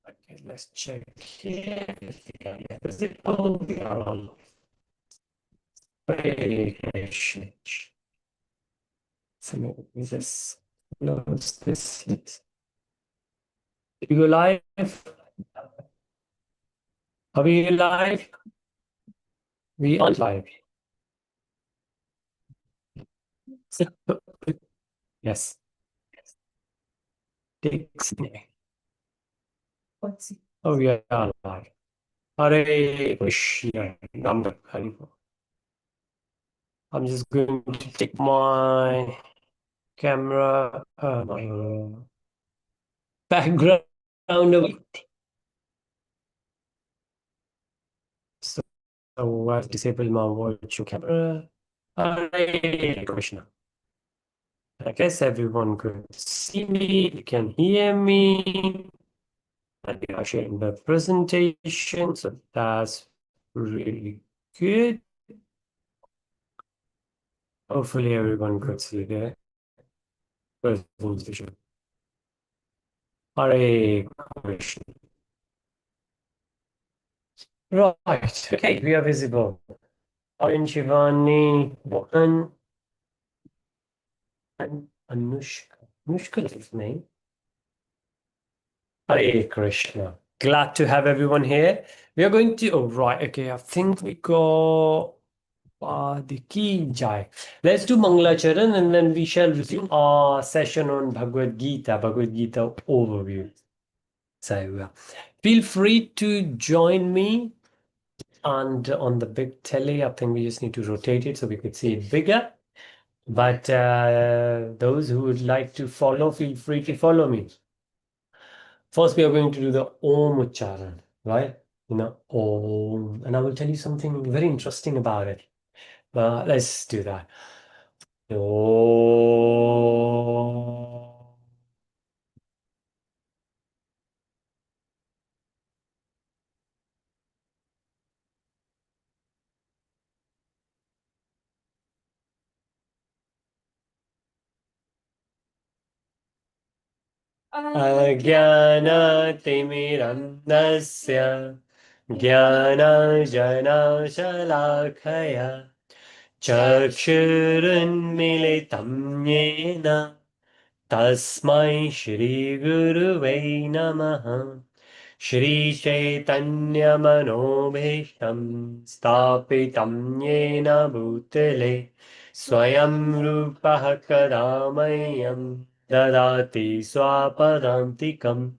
Okay, let's check here. Is it all we are on? Hare Krishna. So maybe we just close this. You go live? Are we live? We are live. Yes. Takes me. Oh, we are live. Hare Krishna. I'm just going to take my camera, my background away. So I've disabled my virtual camera. Hare Krishna. I guess everyone could see me, you can hear me, and we are sharing the presentation, so that's really good. Hopefully everyone could see the presentation. Hare Krishna. Right, okay, we are visible. Orange Shivani, Mohan, and Anushka. Anushka is his name. Hare Krishna. Glad to have everyone here. We are going to, oh, right, okay, I think we got the key jai. Let's do Mangalacharan and then we shall resume our session on Bhagavad Gita overview. So feel free to join me. And on the big telly, I think we just need to rotate it so we could see it bigger. But those who would like to follow, feel free to follow me. First, we are going to do the Om Ucharan, right? Om. And I will tell you something very interesting about it. Let's do that. Om. अज्ञानतिमिरन्दस्य ज्ञानजनशलाखया चक्षुरुन्मिलितं येन तस्मै श्रीगुरुवे नमः श्रीचैतन्यमनोभीष्टं स्थापितं येन भूतले स्वयं रूपः कदा मह्यं ददाति स्वापदान्तिकम्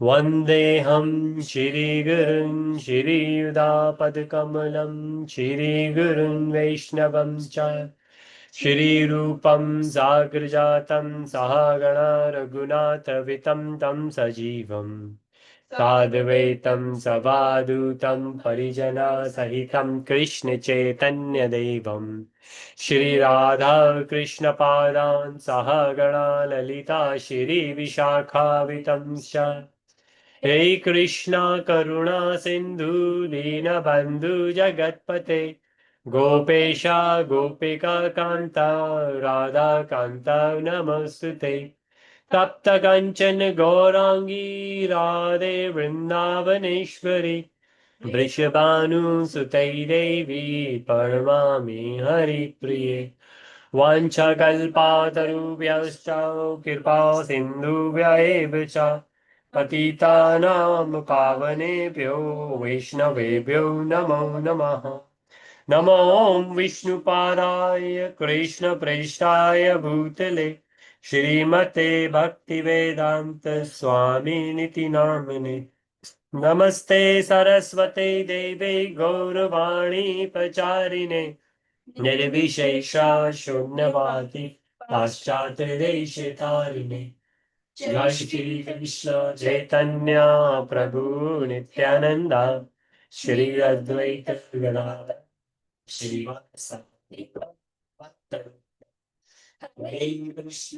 वन्देऽहं श्रीगुरुं श्रीयुतापदकमलं श्रीगुरुं वैष्णवं च श्रीरूपं साग्रजातं सहगणा रघुनाथवितं तं सजीवम् साद्वैतं सवादूतं परिजनसहितं कृष्णचैतन्यदेवं श्रीराधा कृष्णपादान् सहगणा ललिता श्रीविशाखावितं च हे कृष्णा करुणा सिन्धु दीनबन्धु जगत्पते गोपेशा गोपिका कान्ता राधाकान्ता नमोऽस्तुते तप्तकञ्चन गौराङ्गी राधे वृन्दावनेश्वरी वृषभानुसुते देवी प्रणमामि हरिप्रिये वाञ्छकल्पातरुभ्यश्च कृपा सिन्धुभ्य एव च पतितानां पावनेभ्यो वैष्णवेभ्यो नमो नमः नमो विष्णुपादाय कृष्णप्रेष्ठाय भूतले श्रीमते भक्तिवेदान्त स्वामिनिति नामिने नमस्ते सरस्वते देवे गौरवाणी प्रचारिणे निर्विशेषा शून्यवादी पाश्चात्यदेशतारिणे जय श्री कृष्ण चैतन्य प्रभु नित्यानंदा श्री अद्वैत गदाधर श्रीवासादि भक्त हरे कृष्ण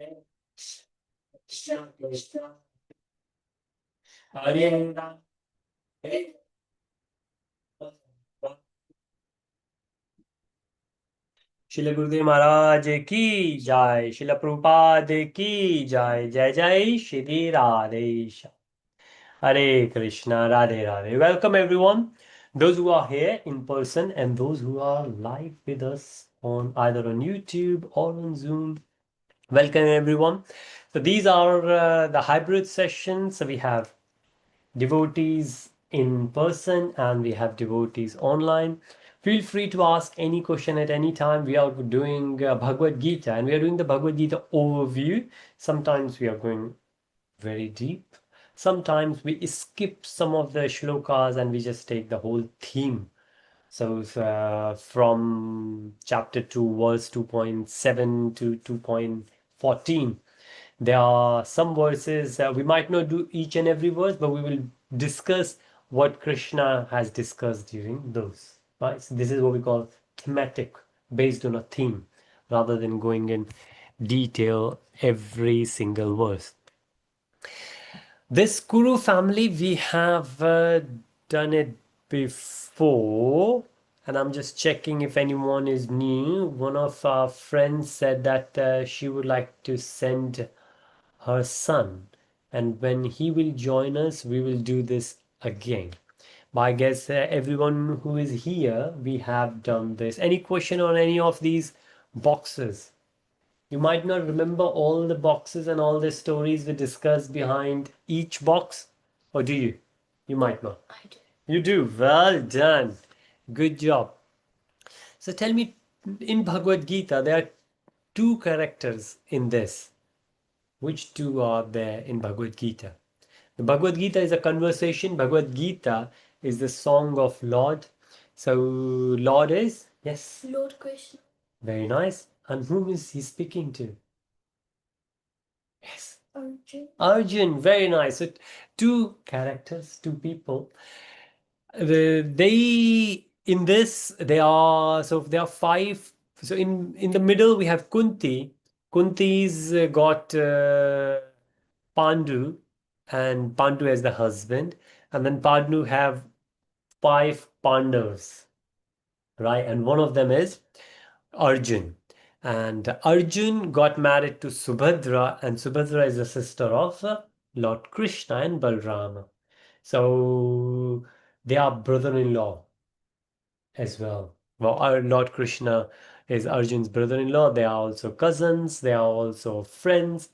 कृष्ण कृष्ण हरे राम हरे राम। शिल गुरुदेव महाराज की जय शिल प्रभुपाद की जय जय जय Shri Radhesh Hare Krishna, Radhe Radhe. Welcome everyone. Those who are here in person and those who are live with us on either on YouTube or on Zoom. Welcome everyone. So these are the hybrid sessions. So we have devotees in person and we have devotees online. Feel free to ask any question at any time. We are doing Bhagavad Gita and we are doing the Bhagavad Gita overview. Sometimes we are going very deep. Sometimes we skip some of the shlokas and we just take the whole theme. So from chapter 2, verse 2.7 to 2.14, there are some verses, we might not do each and every verse, but we will discuss what Krishna has discussed during those. Right? So this is what we call thematic, based on a theme, rather than going in detail every single verse. This Kuru family, we have done it before, and I'm just checking if anyone is new. One of our friends said that she would like to send her son, and when he will join us, we will do this again. But I guess everyone who is here, we have done this. Any question on any of these boxes? You might not remember all the boxes and all the stories we discussed behind each box, or do you? You might not. I do. You do. Well done. Good job. So tell me, in Bhagavad Gita, there are two characters in this. Which two are there in Bhagavad Gita? The Bhagavad Gita is a conversation. Bhagavad Gita is the song of Lord. So Lord is? Yes. Lord Krishna. Very nice. And whom is he speaking to? Yes. Arjun. Arjun, very nice. So two characters, two people. They in this there are there are five. So in the middle we have Kunti. Kunti's got Pandu, and Pandu as the husband, and then Pandu have five Pandavas, right? And one of them is Arjun. And Arjun got married to Subhadra, and Subhadra is the sister of Lord Krishna and Balrama. So they are brother-in-law as well. Well, our Lord Krishna is Arjun's brother-in-law. They are also cousins. They are also friends.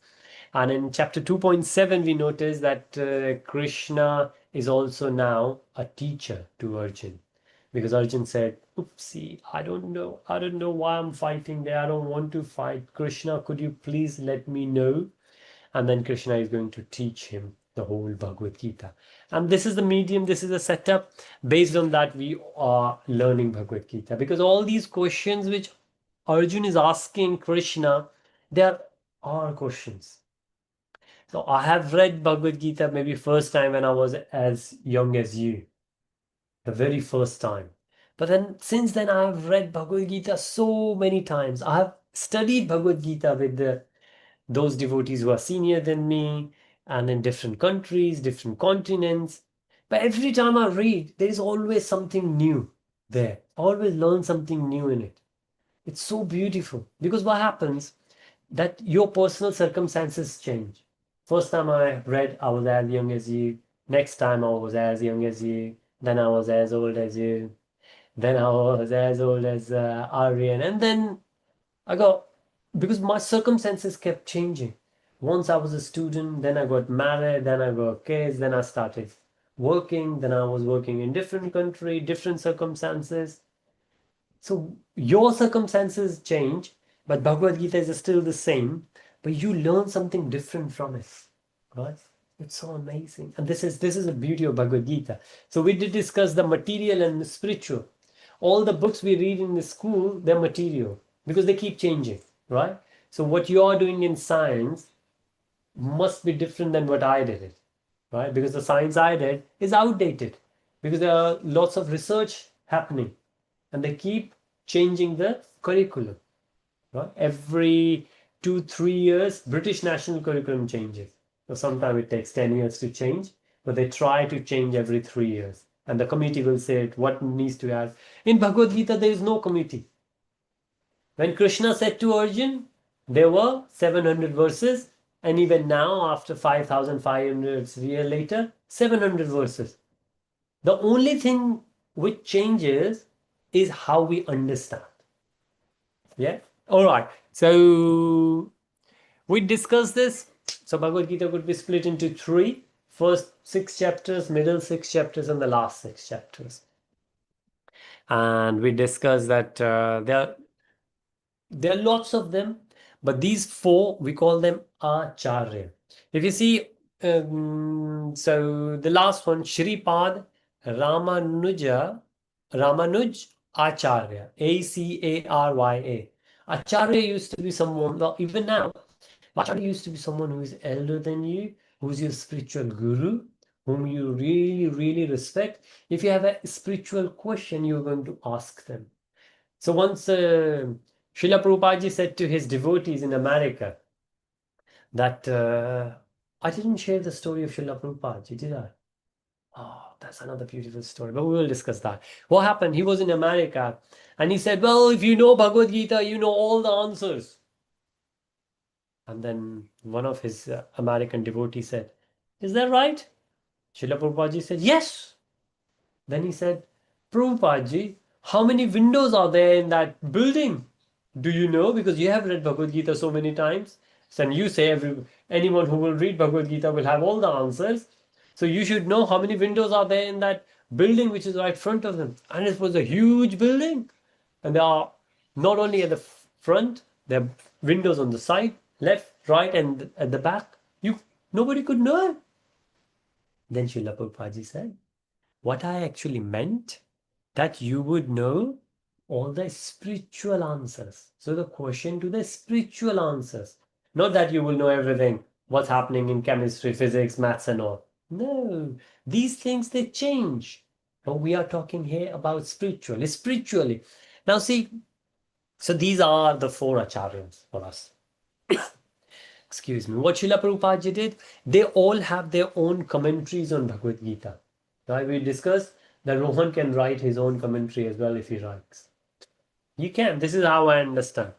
And in chapter 2.7, we notice that Krishna is also now a teacher to Arjun. Because Arjun said, oopsie, I don't know why I'm fighting there. I don't want to fight. Krishna, could you please let me know? And then Krishna is going to teach him the whole Bhagavad Gita. And this is the medium, this is the setup. Based on that, we are learning Bhagavad Gita. Because all these questions which Arjun is asking Krishna, they are our questions. So I have read Bhagavad Gita maybe first time when I was as young as you, the very first time. But then since then I have read Bhagavad Gita so many times. I have studied Bhagavad Gita with those devotees who are senior than me and in different countries, different continents. But every time I read, there is always something new there. I always learn something new in it. It's so beautiful because what happens that your personal circumstances change. First time I read, I was as young as you. Next time I was as young as you. Then I was as old as you. Then I was as old as Aryan. And then I got, because my circumstances kept changing. Once I was a student, then I got married, then I got kids, then I started working, then I was working in different country, different circumstances. So your circumstances change, but Bhagavad Gita is still the same, but you learn something different from it. Right? It's so amazing. And this is the beauty of Bhagavad Gita. So we did discuss the material and the spiritual. All the books we read in the school, they're material because they keep changing, right? So what you are doing in science must be different than what I did it, right? Because the science I did is outdated because there are lots of research happening and they keep changing the curriculum, right? Every 2-3 years, British national curriculum changes. So sometimes it takes 10 years to change, but they try to change every 3 years. And the committee will say what needs to add. In Bhagavad Gita, there is no committee. When Krishna said to Arjun, there were 700 verses, And even now, after 5,500 years later, 700 verses. The only thing which changes is how we understand. Yeah. All right. So we discussed this. So Bhagavad Gita could be split into three: first 6 chapters, middle 6 chapters, and the last 6 chapters. And we discussed that there are lots of them, but these four we call them Acharya. If you see, so the last one, Shripad Ramanuj Acharya, Acarya. Acharya used to be someone, well, even now, Acharya used to be someone who is elder than you, who's your spiritual guru, whom you really, really respect. If you have a spiritual question, you're going to ask them. So once Srila Prabhupada said to his devotees in America that I didn't share the story of Srila Prabhupada, did I? Oh, that's another beautiful story, but we will discuss that. What happened? He was in America and he said, well, if you know Bhagavad Gita, you know all the answers. And then one of his American devotees said, is that right? Srila Prabhupada said, yes. Then he said, Prabhupada, how many windows are there in that building? Do you know? Because you have read Bhagavad Gita so many times. And you say anyone who will read Bhagavad Gita will have all the answers. So you should know how many windows are there in that building which is right front of them. And it was a huge building. And there are not only at the front, there are windows on the side, left, right, and at the back. Nobody could know. Then Srila Prabhupada said, what I actually meant, that you would know all the spiritual answers. So the question to the spiritual answers. Not that you will know everything, what's happening in chemistry, physics, maths and all. No, these things, they change. But we are talking here about spiritually. Now see, so these are the four acharyas for us. Excuse me. What Srila Prabhupada did, they all have their own commentaries on Bhagavad Gita. Right? We discussed that Rohan can write his own commentary as well if he writes. You can. This is how I understand.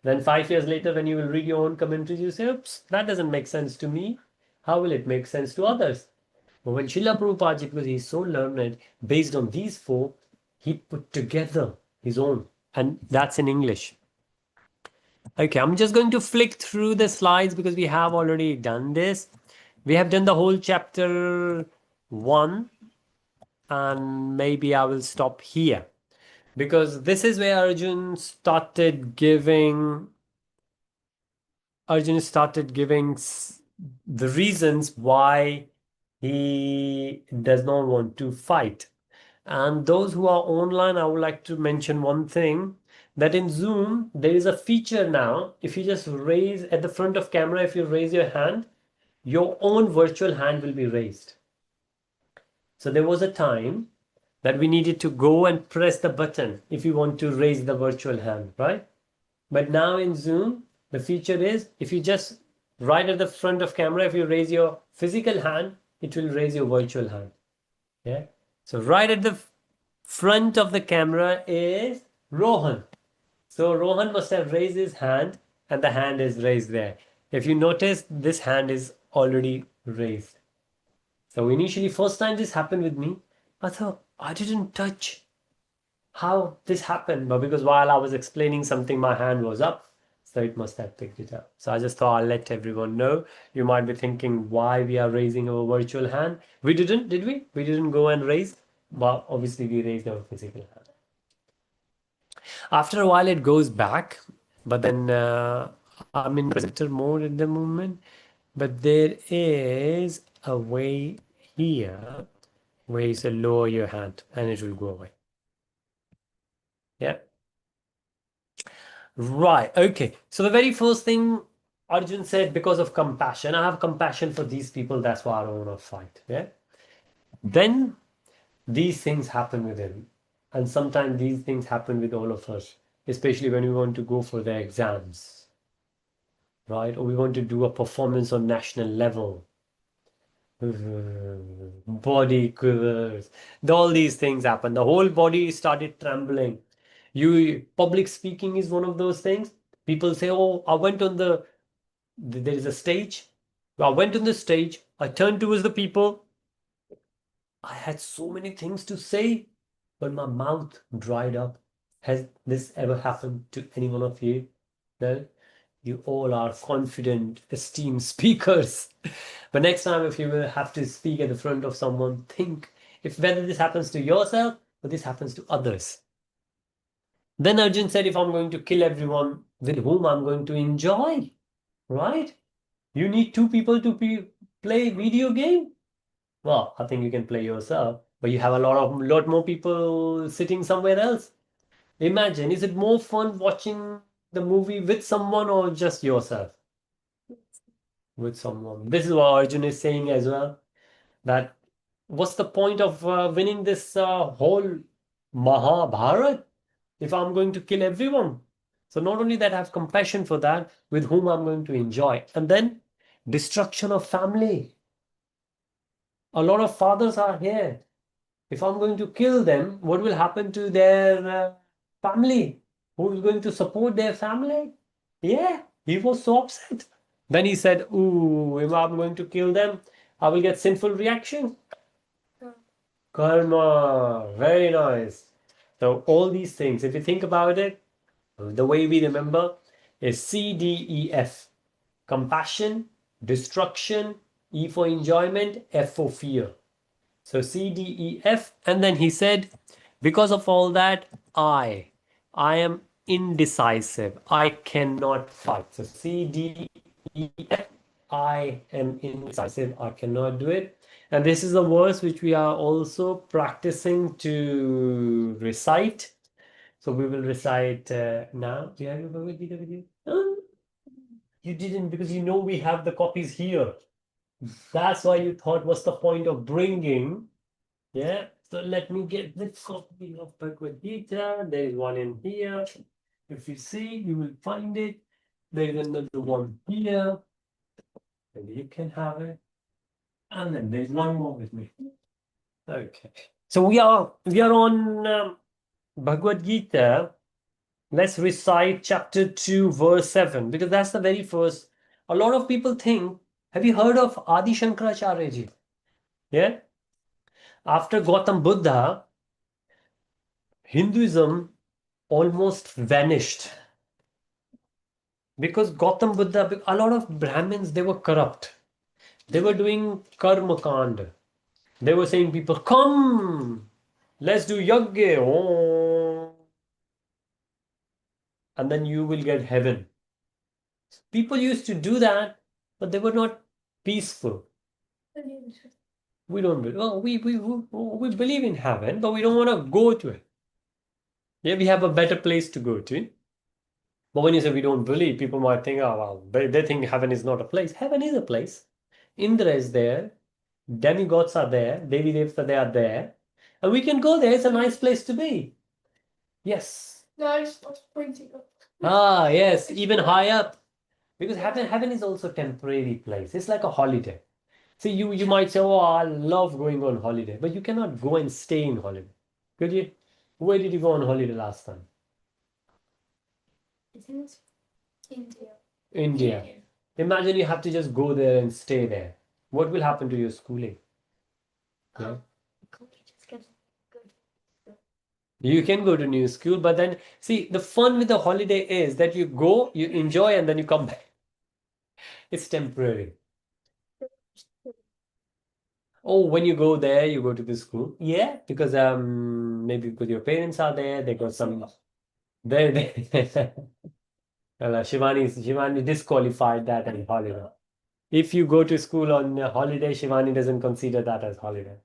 Then 5 years later, when you will read your own commentaries, you say, oops, that doesn't make sense to me. How will it make sense to others? But when Srila Prabhupada, because he's so learned, based on these four, he put together his own. And that's in English. Okay, I'm just going to flick through the slides because we have already done this. We have done the whole chapter 1, and maybe I will stop here because this is where Arjun started giving the reasons why he does not want to fight. And those who are online, I would like to mention one thing, that in Zoom, there is a feature now. If you just raise at the front of camera, if you raise your hand, your own virtual hand will be raised. So there was a time that we needed to go and press the button if you want to raise the virtual hand, right? But now in Zoom, the feature is if you just right at the front of camera, if you raise your physical hand, it will raise your virtual hand. Yeah. So right at the front of the camera is Rohan. So Rohan must have raised his hand and the hand is raised there. If you notice, this hand is already raised. So initially, first time this happened with me, I thought I didn't touch how this happened. But because while I was explaining something, my hand was up. So it must have picked it up. So I just thought I'll let everyone know. You might be thinking why we are raising our virtual hand. We didn't, did we? We didn't go and raise. But obviously we raised our physical hand. After a while it goes back. But then I'm in presenter mode at the moment. But there is a way here where you say lower your hand and it will go away. Yeah. Right. Okay. So the very first thing Arjun said, because of compassion, I have compassion for these people. That's why I don't want to fight. Yeah. Then these things happen with him. And sometimes these things happen with all of us, especially when we want to go for the exams, right? Or we want to do a performance on national level. Body quivers. All these things happen. The whole body started trembling. Public speaking is one of those things. People say, oh, I went on there is a stage I went on the stage, I turned towards the people. I had so many things to say, but my mouth dried up. Has this ever happened to any one of you? No? You all are confident, esteemed speakers. But next time, if you will have to speak at the front of someone, think if whether this happens to yourself or this happens to others. Then Arjun said, if I'm going to kill everyone, with whom I'm going to enjoy, right? You need two people to play video game. Well, I think you can play yourself, but you have a lot more people sitting somewhere else. Imagine, is it more fun watching the movie with someone or just yourself? With someone. This is what Arjun is saying as well. That what's the point of winning this whole Mahabharat if I'm going to kill everyone? So not only that, I have compassion for that with whom I'm going to enjoy. And then destruction of family. A lot of fathers are here. If I'm going to kill them, what will happen to their family? Who is going to support their family? Yeah, he was so upset. Then he said, ooh, if I'm going to kill them, I will get sinful reaction. Karma, very nice. So all these things, if you think about it, the way we remember is C, D, E, F. Compassion, destruction, E for enjoyment, F for fear. So C, D, E, F. And then he said, because of all that, I am indecisive. I cannot fight. So C, D, E, F. I am indecisive. I cannot do it. And this is a verse which we are also practicing to recite. So we will recite now. Do you have your Bhagavad Gita with you? You didn't because you know we have the copies here. That's why you thought what's the point of bringing. Yeah, so let me get this copy of Bhagavad Gita. There is one in here. If you see, you will find it. There is another one here. And you can have it. And then there's one more with me. Okay. So we are on Bhagavad Gita. Let's recite chapter 2, verse 7, because that's the very first. A lot of people think, have you heard of Adi Shankaracharya ji? Yeah? After Gautam Buddha, Hinduism almost vanished because Gautam Buddha, a lot of Brahmins, they were corrupt. They were doing karma kand. They were saying people, come, let's do yagya, oh, and then you will get heaven. People used to do that, but they were not peaceful. We don't believe. Well, we believe in heaven, but we don't want to go to it. Yeah, we have a better place to go to. But when you say we don't believe, people might think, oh well, they think heaven is not a place. Heaven is a place. Indra is there, demigods are there, Devi Devta, they are there, and we can go there. It's a nice place to be. Yes. No, I just was pointing up. Ah, yes, even high up. Because heaven is also a temporary place. It's like a holiday. See, you might say, oh, I love going on holiday, but you cannot go and stay in holiday. Could you? Where did you go on holiday last time? Isn't India? India. Imagine you have to just go there and stay there. What will happen to your schooling? Yeah. Can't we just get good? You can go to new school, but then see, the fun with the holiday is that you go, you enjoy, and then you come back. It's temporary. Oh, when you go there, you go to the school. Yeah, because maybe because your parents are there, they got some they well, Shivani disqualified that as holiday. If you go to school on a holiday, Shivani doesn't consider that as holiday.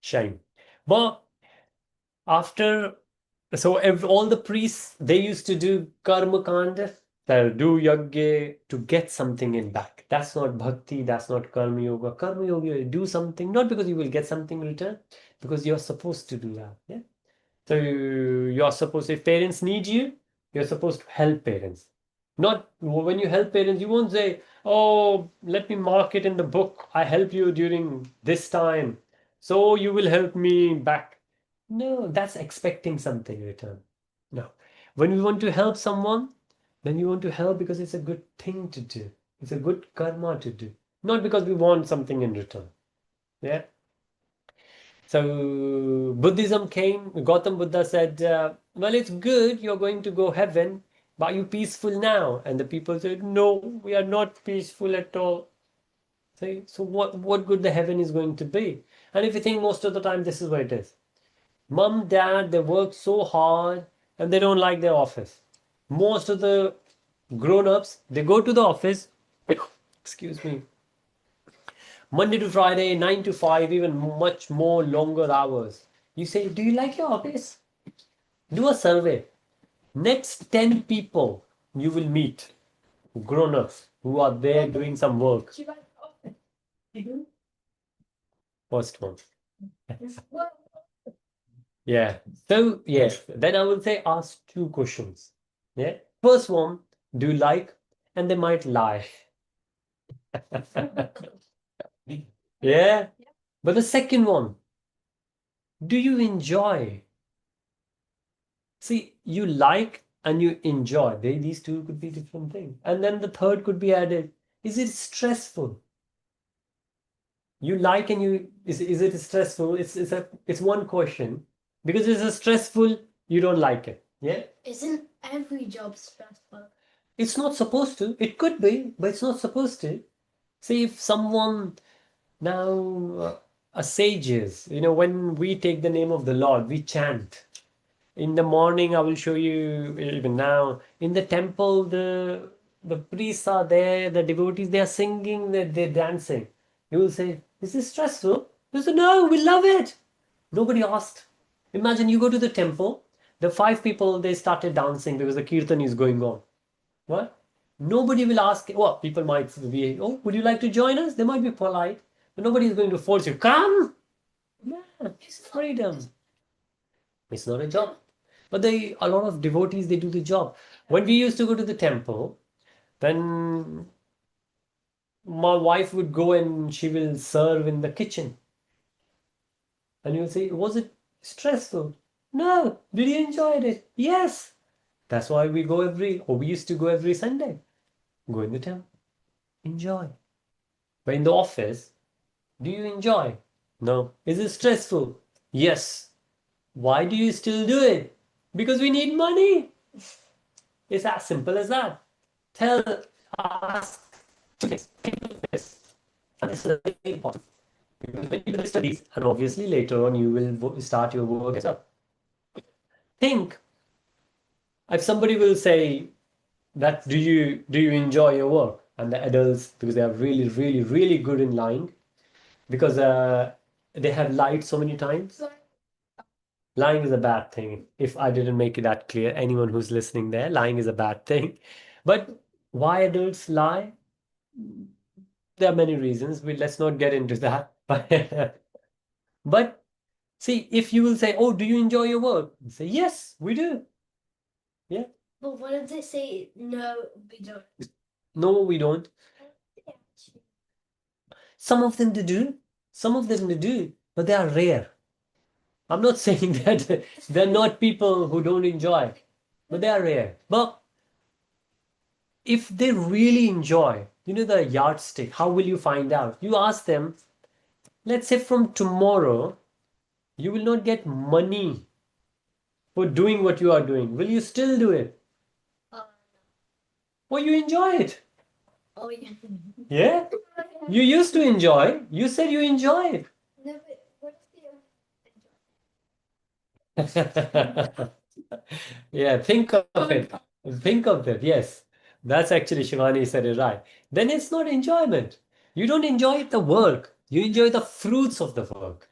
Shame. But after, so all the priests, they used to do karma kanda, they'll do yagya to get something in back. That's not bhakti, that's not karma yoga. Karma yoga, you do something, not because you will get something in return, because you're supposed to do that. Yeah. So you're supposed, if parents need you, you're supposed to help parents. Not when you help parents, you won't say, oh, let me mark it in the book. I help you during this time. So you will help me back. No, that's expecting something in return. No. When we want to help someone, then you want to help because it's a good thing to do. It's a good karma to do. not because we want something in return. Yeah. So Buddhism came, Gautam Buddha said, well, it's good, you're going to go heaven, but are you peaceful now? And the people said, no, we are not peaceful at all. So what good the heaven is going to be? And if you think most of the time, this is what it is. Mom, dad, they work so hard and they don't like their office. Most of the grown-ups, they go to the office, excuse me, Monday to Friday, 9 to 5, even much more longer hours. You say, do you like your office? Do a survey. Next 10 people you will meet, grown-ups, who are there doing some work. Do you like office? First one. Well, Yeah. So, yes, then I will say ask two questions. Yeah. First one, do you like? And they might lie. Yeah. But the second one, do you enjoy? See, you like and you enjoy. These two could be different things. And then the third could be added. Is it stressful? You like and you is it stressful? It's one question. Because it's stressful, you don't like it. Yeah? isn't every job stressful? It's not supposed to. It could be, but it's not supposed to. See, if someone now sages, when we take the name of the Lord, we chant. In the morning, I will show you even now. In the temple, the priests are there, the devotees, they are singing, they're dancing. You will say, is this stressful? You say, no, we love it. Nobody asked. Imagine you go to the temple, the 5 people, they started dancing because the kirtan is going on. What? Nobody will ask. Well, people might be, oh, would you like to join us? They might be polite, but nobody is going to force you. Come! Yeah, it's freedom. It's not a job. But a lot of devotees, they do the job. When we used to go to the temple, then my wife would go and she will serve in the kitchen. And you'll say, was it stressful? No. Did you enjoy it? Yes. That's why we used to go every Sunday. Go in the temple. Enjoy. But in the office, do you enjoy? No. Is it stressful? Yes. Why do you still do it? Because we need money. It's as simple as that. Ask this. And this is very important. Because when you do the studies, and obviously later on you will start your work as well. Think, if somebody will say that do you enjoy your work? And the adults, because they are really, really, really good in lying, because they have lied so many times. Lying is a bad thing. If I didn't make it that clear, anyone who's listening there, lying is a bad thing. But why adults lie? There are many reasons. Let's not get into that. But see, if you will say, "Oh, do you enjoy your work?" You say, "Yes, we do." Yeah. But what if they say no, we don't? No, we don't. Some of them they do. Some of them they do, but they are rare. I'm not saying that they're not people who don't enjoy, but they are rare. But if they really enjoy, the yardstick, how will you find out? You ask them, let's say from tomorrow, you will not get money for doing what you are doing. Will you still do it? Oh, Or you enjoy it? oh yeah. Yeah? You used to enjoy. You said you enjoy it. No, but what if they Yeah, think of it. Think of it. Yes. That's actually Shivani said it right. Then it's not enjoyment. You don't enjoy the work. You enjoy the fruits of the work.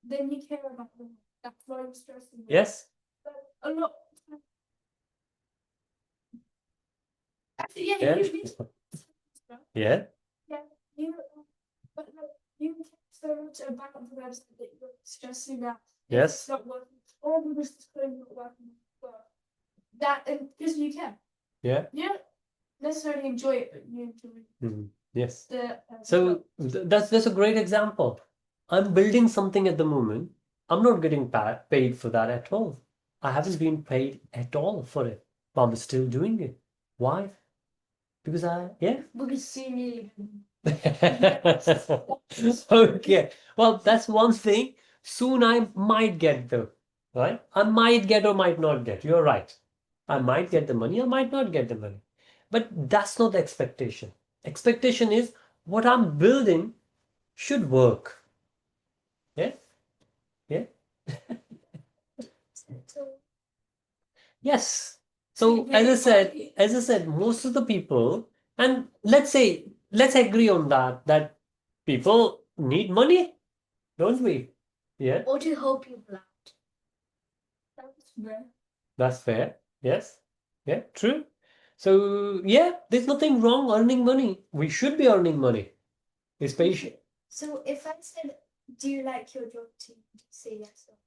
then you care about them? That's why I'm stressing. Yes? But a lot. Yeah, Yeah. you Yeah. yeah, you but no, you care so much about the website that you're stressing out. If Yes. it's not working. Or because it's not working. Well, that and because you can. Yeah. You don't necessarily enjoy it, but you enjoy Mhm. Yes. the So that's a great example. I'm building something at the moment. I'm not getting paid for that at all. I haven't been paid at all for it, but I'm still doing it. Why? Because Because soon Okay. Well, that's one thing. Soon I might get the, right? I might get or might not get. You're right. I might get the money, I might not get the money. But that's not the expectation. Expectation is what I'm building should work. Yeah? Yeah? Yes. So as I said, most of the people, and let's agree on that, that people need money, don't we? Yeah, Or to help people out. that's fair. Yes. Yeah, true. So yeah, there's nothing wrong earning money. We should be earning money. Especially So if I said, do you like your job to say yes or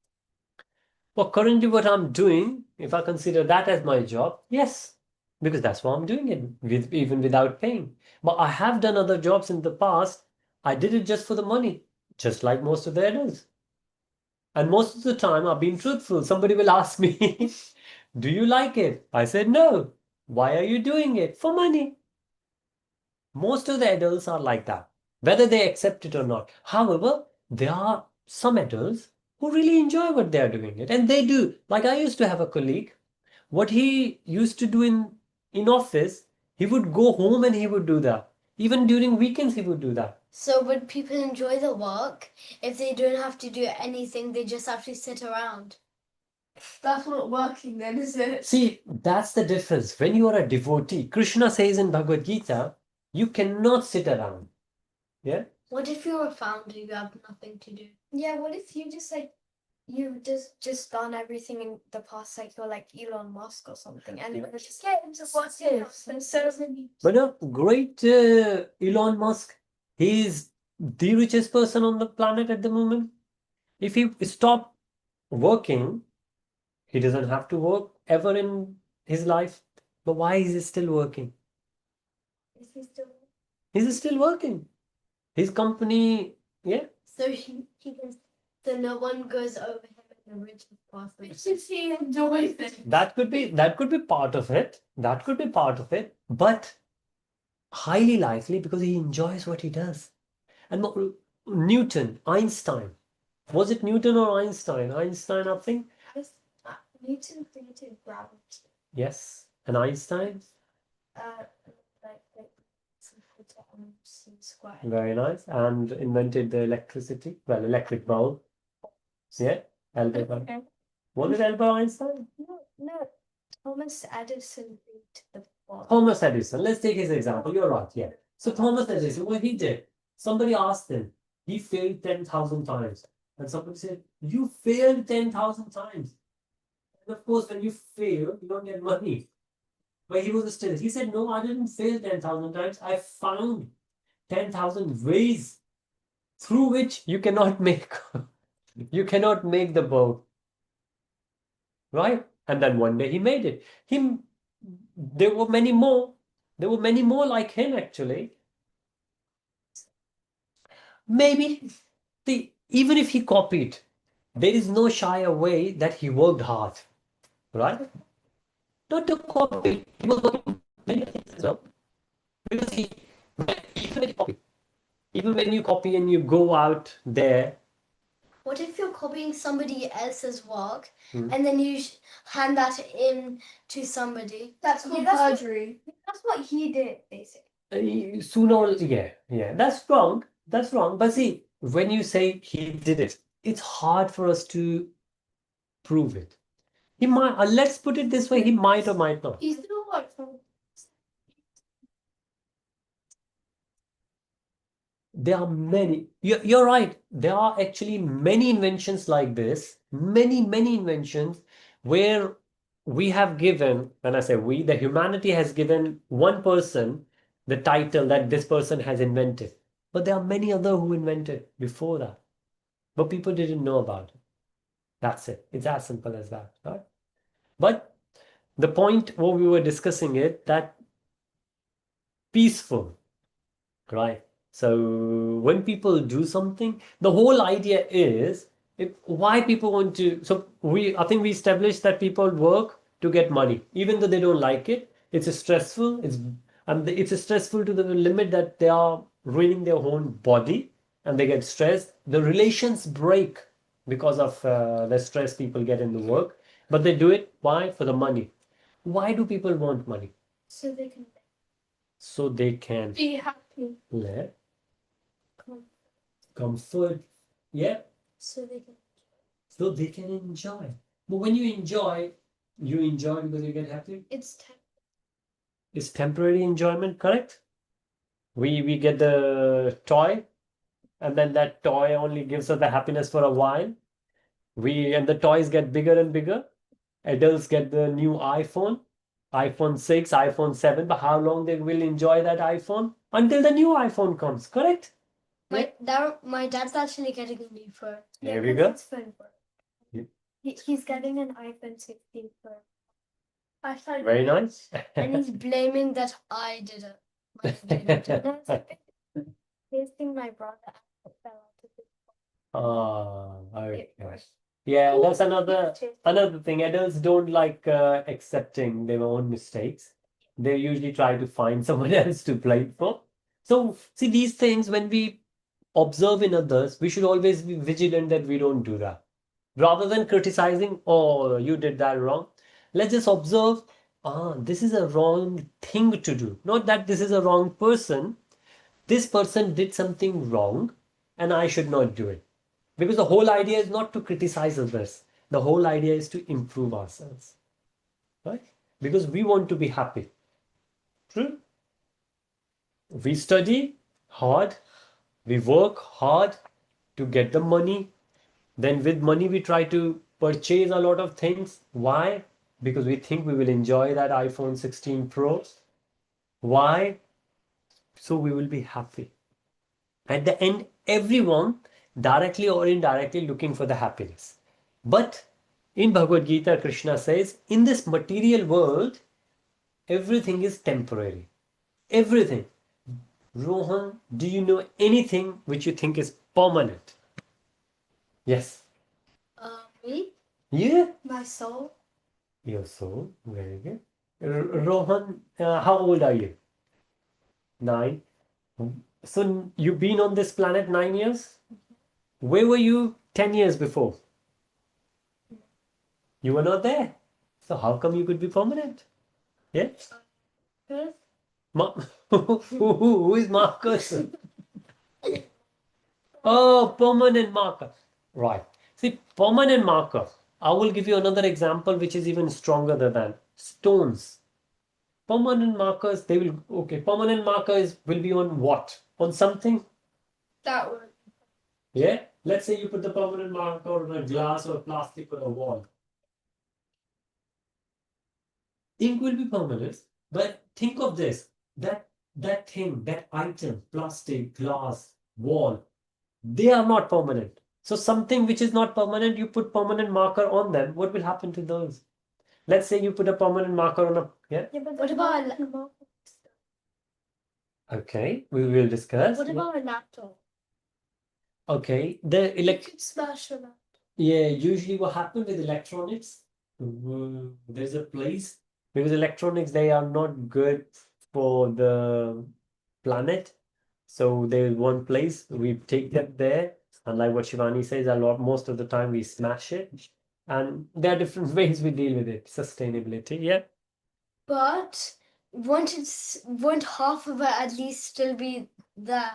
well, currently what I'm doing, if I consider that as my job, yes. Because that's why I'm doing it, even without paying. But I have done other jobs in the past. I did it just for the money, just like most of the adults. And most of the time, I've been truthful. Somebody will ask me, do you like it? I said, no. Why are you doing it? For money. Most of the adults are like that, whether they accept it or not. However, there are some adults who really enjoy what they are doing it, and they do. Like I used to have a colleague, what he used to do in office, he would go home and he would do that. Even during weekends, he would do that. So would people enjoy the work if they don't have to do anything, they just have to sit around? That's not working then, is it? See, that's the difference. When you are a devotee, Krishna says in Bhagavad Gita, you cannot sit around. Yeah? What if you're a founder, you have nothing to do? Yeah, what if you just like you've just done everything in the past, like you're like Elon Musk or something, and you're just get into what ifs instead of But a great Elon Musk, he is the richest person on the planet at the moment. If he stop working, he doesn't have to work ever in his life. But why is he still working? is he still He's still working. His company, yeah. so he can so no one goes over him in the richest person. Since he enjoys it. That could be part of it. That could be part of it. But highly likely because he enjoys what he does. And Newton, Einstein. Was it Newton or Einstein? Einstein, I think. Newton created gravity. Yes. And Einstein? Uh, like some square. Very nice. And invented the electricity. Well, electric bulb. Yeah. Albert Einstein. Was it Albert Einstein? No. Thomas Edison beat the ball. Thomas Edison. Let's take his example. You're right. Yeah. So Thomas Edison, what he did, somebody asked him, he failed 10,000 times. And somebody said, you failed 10,000 times. And of course, when you fail, you don't get money. But he was still, he said, no, I didn't fail 10,000 times. I found 10,000 ways through which you cannot make you cannot make the bow. Right? And then one day he made it. There were many more. There were many more like him actually. Maybe even if he copied, there is no shy away that he worked hard. Right? Not to copy. He was working many things as well. Because even when you copy, even when you copy and you go out there. What if you're copying somebody else's work and then you hand that in to somebody? That's called perjury. That's what he did, basically. Sooner or yeah, that's wrong. That's wrong. But see, when you say he did it, it's hard for us to prove it. He might. Let's put it this way: he might or might not. He still works for. There are many. You're right. There are actually many inventions like this. Many inventions where we have given, when I say we, the humanity has given one person the title that this person has invented. But there are many other who invented before that. But people didn't know about it. That's it. It's as simple as that, right? But the point what we were discussing it that peaceful, right? So when people do something, the whole idea is why people want to. So I think we established that people work to get money, even though they don't like it. It's stressful. It's stressful to the limit that they are ruining their own body and they get stressed. The relations break because of the stress people get in the work. But they do it. Why? For the money. Why do people want money? So they can So they can be happy. let Com- comfort. Yeah. So they can. So they can enjoy. But when you enjoy because you get happy. It's temporary enjoyment, correct? We get the toy, and then that toy only gives us the happiness for a while. And the toys get bigger and bigger. Adults get the new iPhone 6, iPhone 7, but how long they will enjoy that iPhone? Until the new iPhone comes, correct? My dad's actually getting a new phone. Here we go. It's phone for Yeah. He's getting an iPhone 16 Pro. Very nice. And he's blaming that I did it. No, it's okay. He's think my brother fell out of his Okay. Yeah, that's another thing. Adults don't like accepting their own mistakes. They usually try to find someone else to blame for. So, see, these things, when we observe in others, we should always be vigilant that we don't do that. Rather than criticizing, oh, you did that wrong, let's just observe, this is a wrong thing to do. Not that this is a wrong person. This person did something wrong and I should not do it. Because the whole idea is not to criticize others. The whole idea is to improve ourselves. Right? Because we want to be happy. True? We study hard, we work hard to get the money. Then with money we try to purchase a lot of things. Why? Because we think we will enjoy that iPhone 16 Pro. Why? So we will be happy. At the end, everyone, directly or indirectly, looking for the happiness. But in Bhagavad Gita, Krishna says, in this material world, everything is temporary. Everything. Rohan, do you know anything which you think is permanent? Yes. Me? Yeah. My soul? Your soul. Very good. Rohan, how old are you? 9. So you've been on this planet 9 years? Where were you 10 years before? You were not there. So how come you could be permanent? Yeah? Good. Who is Marcus? Oh, permanent marker. Right. See, permanent marker. I will give you another example which is even stronger than that. Stones. Permanent markers, they will, okay, permanent markers will be on what? On something? That one. Yeah? Let's say you put the permanent marker on a glass or plastic or a wall. Ink will be permanent, but think of this. That thing, that item, plastic, glass, wall, they are not permanent. So something which is not permanent, you put permanent marker on them. What will happen to those? Let's say you put a permanent marker on a, yeah? Yeah, but what about Okay, we will discuss. What about a laptop? Okay, You could smash a laptop. yeah, usually what happens with electronics, there's a place because electronics they are not good for the planet. So there's one place we take them there, and like what Shivani says, most of the time we smash it, and there are different ways we deal with it. Sustainability, yeah. But won't half of it at least still be there?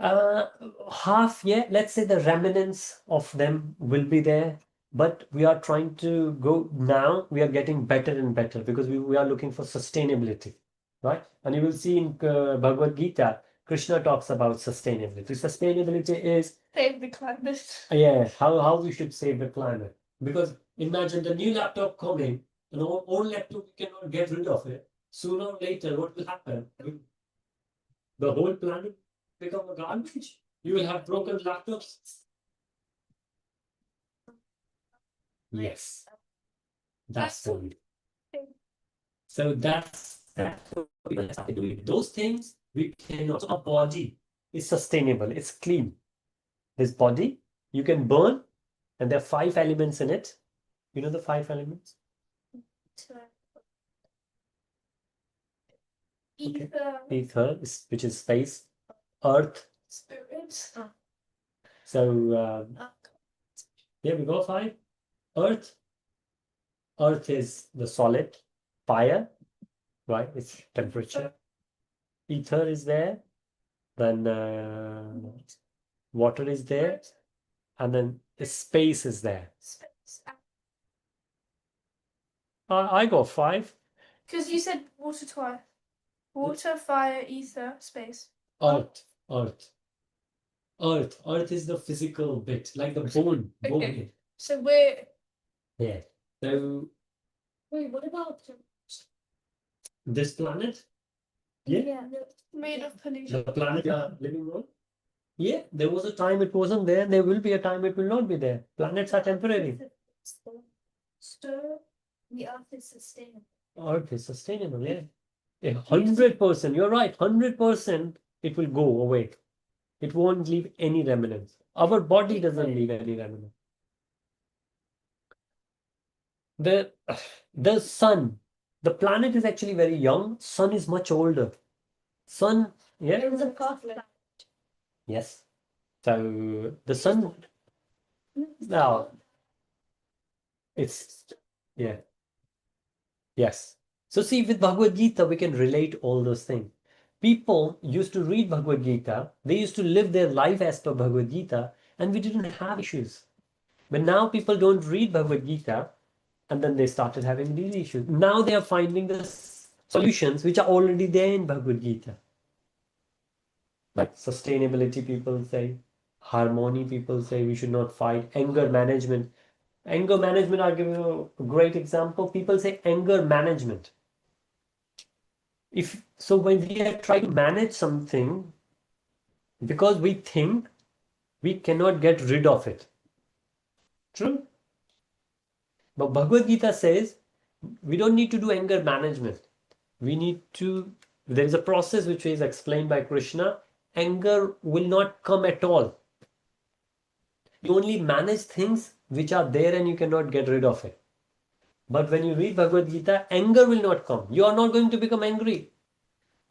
Half, yeah, let's say the remnants of them will be there, but we are trying to go now, we are getting better and better because we are looking for sustainability, right? And you will see in Bhagavad Gita, Krishna talks about sustainability. Sustainability is Save the climate. yeah, how we should save the climate. Because imagine the new laptop coming, an old laptop, we cannot get rid of it. Sooner or later, what will happen? The whole planet become a garbage. You will have broken laptops. Yes, that's the way. So that's what we have to do. Those things we cannot. So our body is sustainable. It's clean. This body you can burn, and there are 5 elements in it. You know the 5 elements? Ether. Ether, which is space. Earth. Spirits. So yeah, we got 5. Earth. Earth is the solid. Fire, right? It's temperature. Ether is there. Then water is there. And then space is there. Space. I got 5. Because you said water twice. Water, fire, ether, space. Earth. Earth. Earth. Earth is the physical bit, like the bone. Bone Okay. bit. So we're. Yeah. So Wait, what about this planet? Yeah. Made of pollution. The planet we are living on? Yeah, there was a time it wasn't there. There will be a time it will not be there. Planets are temporary. So the earth is sustainable. Earth is sustainable, yeah. 100%. You're right. 100% it will go away. It won't leave any remnants. Our body doesn't leave any remnants. The sun, the planet is actually very young. Sun is much older. Sun, yeah. It was a planet. Yes. So the sun now it's yeah. Yes. So see, with Bhagavad Gita, we can relate all those things. People used to read Bhagavad Gita, they used to live their life as per Bhagavad Gita, and we didn't have issues. But now people don't read Bhagavad Gita, and then they started having these issues. Now they are finding the solutions which are already there in Bhagavad Gita. Like sustainability, people say, harmony, people say we should not fight, anger management. Anger management, I'll give you a great example. People say anger management. If so, when we are trying to manage something, because we think we cannot get rid of it. True. But Bhagavad Gita says we don't need to do anger management. We need to, there is a process which is explained by Krishna. Anger will not come at all. You only manage things which are there and you cannot get rid of it. But when you read Bhagavad Gita, anger will not come. You are not going to become angry.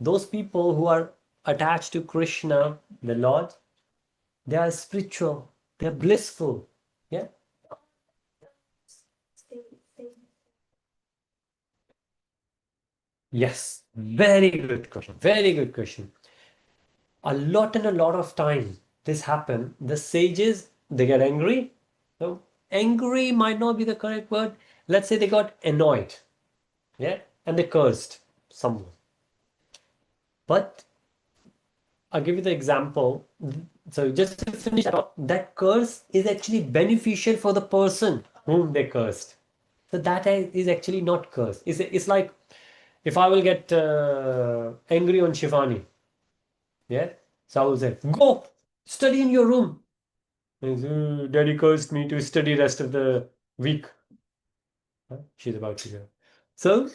Those people who are attached to Krishna, the Lord, they are spiritual, they are blissful. Yeah. Yes. Very good question. Very good question. A lot of time this happen. The sages, they get angry. So angry might not be the correct word. Let's say they got annoyed. Yeah. And they cursed someone. But I'll give you the example. So just to finish that curse is actually beneficial for the person whom they cursed. So that is actually not curse. It's like if I will get angry on Shivani, yeah. So I will say, go study in your room. And Daddy cursed me to study rest of the week. Huh? She's about to go. So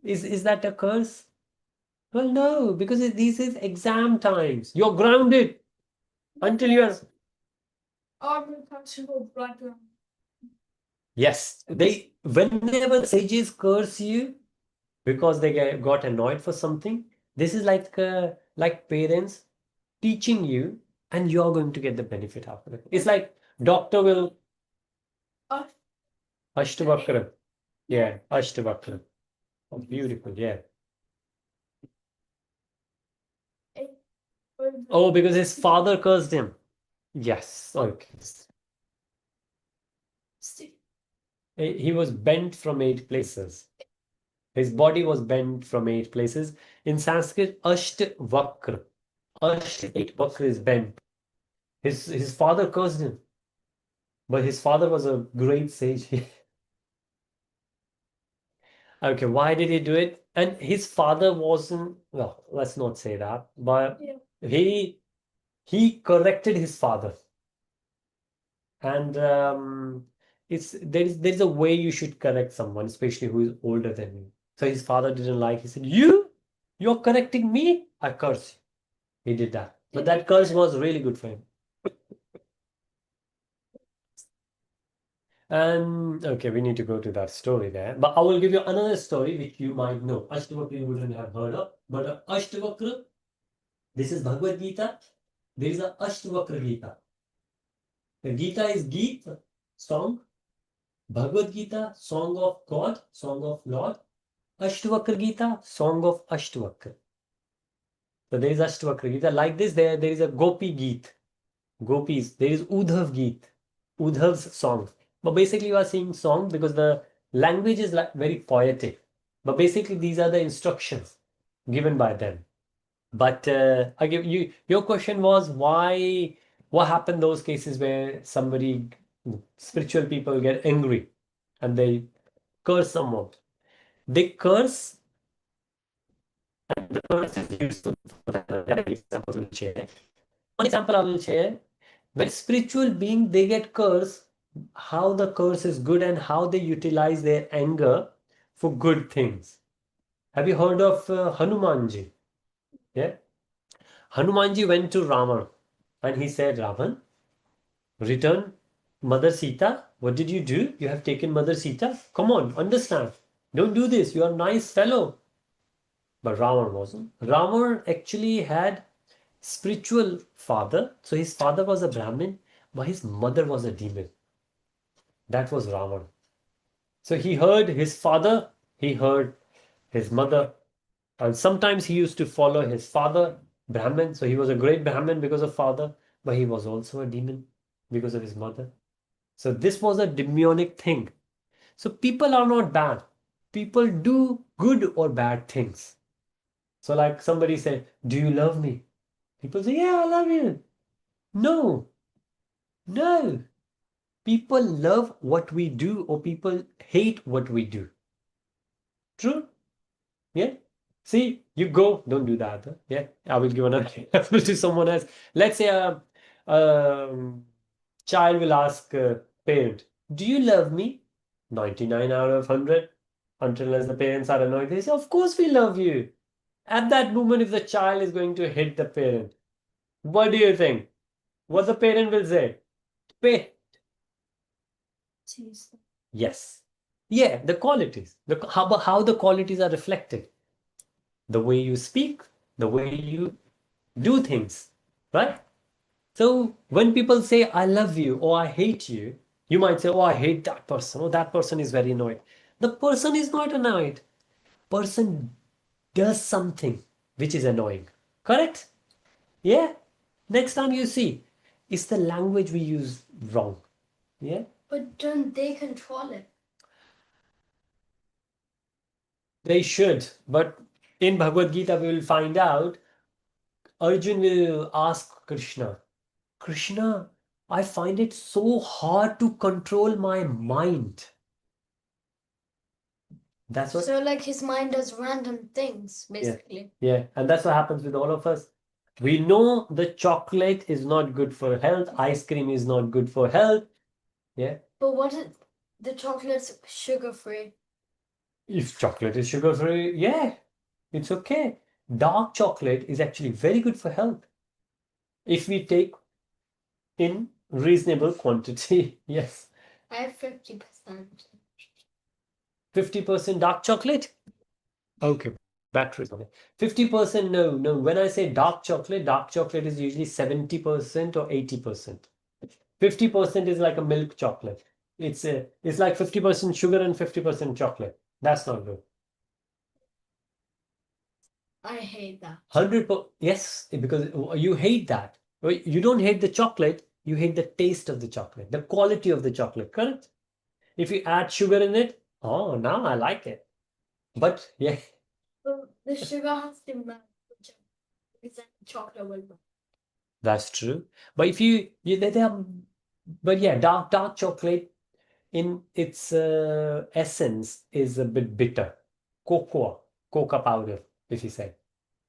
is that a curse? Well, no, because this is exam times. You're grounded until you're. Yes, they whenever the sages curse you because they got annoyed for something, this is like parents teaching you, and you're going to get the benefit out of it. It's like doctor will Ashtavakra. Yeah, Ashtavakra. Oh, beautiful, yeah. Oh, because his father cursed him. Yes, okay. He was bent from 8 places. His body was bent from 8 places. In Sanskrit, Ashtavakra. 8 vakra is bent. His father cursed him, but his father was a great sage. Okay, why did he do it? And his father wasn't, well, let's not say that, but he corrected his father. And there's a way you should correct someone, especially who is older than you. So his father didn't like. He said, You're correcting me? I curse you. He did that. But that curse was really good for him. And okay, we need to go to that story there. But I will give you another story which you might know. Ashtavakra you wouldn't have heard of. But Ashtavakra, this is Bhagavad Gita. There is a Ashtavakra Gita. The Gita is Geet, song. Bhagavad Gita, song of God, song of Lord. Ashtavakra Gita, song of Ashtavakra. So there is Ashtavakra Gita. Like this, there is a Gopi Geet. Gopis. There is Udhav Geet. Udhav's song. But basically you are seeing song because the language is like very poetic. But basically these are the instructions given by them. But I give you, your question was why, what happened those cases where somebody, spiritual people get angry and they curse someone. They curse and the curse is useful for that. Example I will share. One example I will share. When spiritual being they get curse, how the curse is good and how they utilize their anger for good things. Have you heard of Hanumanji? Yeah. Hanumanji went to Rama and he said, Ravan, return Mother Sita. What did you do? You have taken Mother Sita. Come on, understand. Don't do this. You are a nice fellow. But Rama wasn't. Rama actually had spiritual father. So his father was a Brahmin, but his mother was a demon. That was Ravan. So he heard his father, he heard his mother, and sometimes he used to follow his father, Brahmin. So he was a great Brahmin because of father, but he was also a demon because of his mother. So this was a demonic thing. So people are not bad. People do good or bad things. So like somebody said, do you love me? People say, yeah, I love you. No, no. People love what we do or people hate what we do. True? Yeah. See, you go, don't do that. Huh? Yeah. I will give another example to someone else. Let's say a child will ask a parent, do you love me? 99 out of 100. Until unless the parents are annoyed, they say, of course we love you. At that moment, if the child is going to hit the parent, what do you think? What the parent will say? Pay. Yes. Yeah, the qualities. How the qualities are reflected. The way you speak, the way you do things, right? So when people say, I love you or I hate you, you might say, oh, I hate that person. Oh, that person is very annoyed. The person is not annoyed. Person does something which is annoying. Correct? Yeah? Next time you see, it's the language we use wrong. Yeah? But don't they control it? They should. But in Bhagavad Gita, we will find out Arjun will ask Krishna, Krishna, I find it so hard to control my mind. That's what. So like his mind does random things, basically. Yeah, and that's what happens with all of us. We know the chocolate is not good for health, ice cream is not good for health. Yeah. But what if the chocolate's sugar-free? If chocolate is sugar-free, yeah, it's okay. Dark chocolate is actually very good for health if we take in reasonable quantity. Yes. I have 50%. 50% dark chocolate? Okay, batteries on it. 50% no, no. When I say dark chocolate is usually 70% or 80%. 50% is like a milk chocolate. It's like 50% sugar and 50% chocolate. That's not good. I hate that. 100 yes, because you hate that. You don't hate the chocolate, you hate the taste of the chocolate, the quality of the chocolate, correct? If you add sugar in it, oh, now I like it. But yeah, But the sugar has to melt because then the chocolate will melt. that's true. But if they are, but yeah, dark chocolate in its essence is a bit bitter. Cocoa powder, if you say,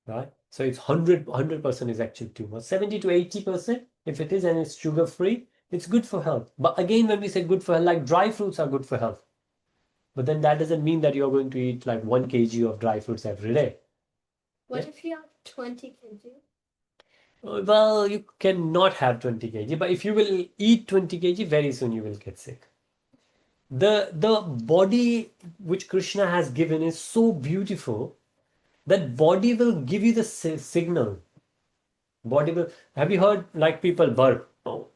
right? So it's 100% is actually too much. 70 to 80%, if it is and it's sugar free, it's good for health. But again, when we say good for health, like dry fruits are good for health. But then that doesn't mean that you're going to eat like 1 kg of dry fruits every day. What if you have 20 kg? Well, you cannot have 20 kg, but if you will eat 20 kg, very soon you will get sick. The body which Krishna has given is so beautiful that body will give you the signal. Body will. Have you heard like people burp? Oh,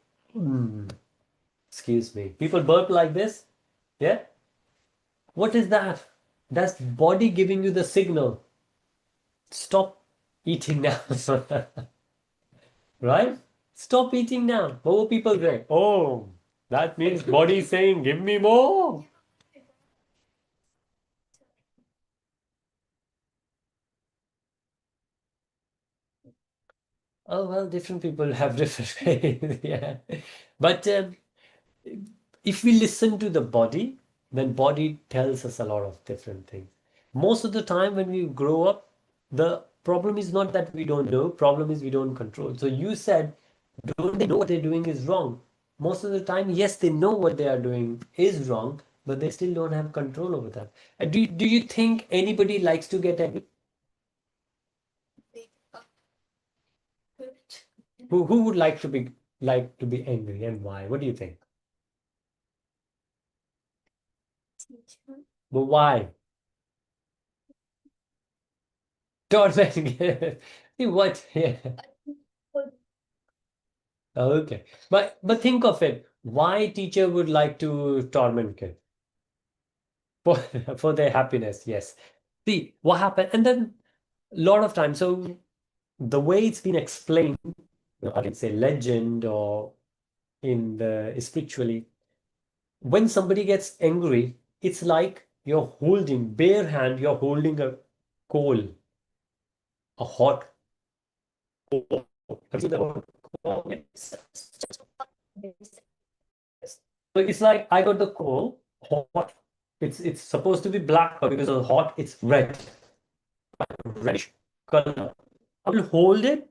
excuse me. People burp like this. Yeah. What is that? That's body giving you the signal. Stop eating now. Right? Stop eating now. What people say? Oh, that means body saying, give me more. Oh, well, different people have different ways. Yeah. But if we listen to the body, then body tells us a lot of different things. Most of the time when we grow up, the problem is not that we don't know, problem is we don't control. So you said, don't they know what they're doing is wrong? Most of the time, yes, they know what they are doing is wrong, but they still don't have control over that. Do you think anybody likes to get angry? Who would like to be angry and why? What do you think? But why? Torment. What? Yeah. Okay. But think of it. Why teacher would like to torment kid? For for their happiness, yes. See what happened, and then a lot of times. So the way it's been explained, I can say legend or in the spiritually, when somebody gets angry, it's like you're holding bare hand, you're holding a coal, a hot coal. Have you seen the word coal? Yes. So it's like I got the coal hot. It's supposed to be black, but because of hot, it's red, reddish color. I will hold it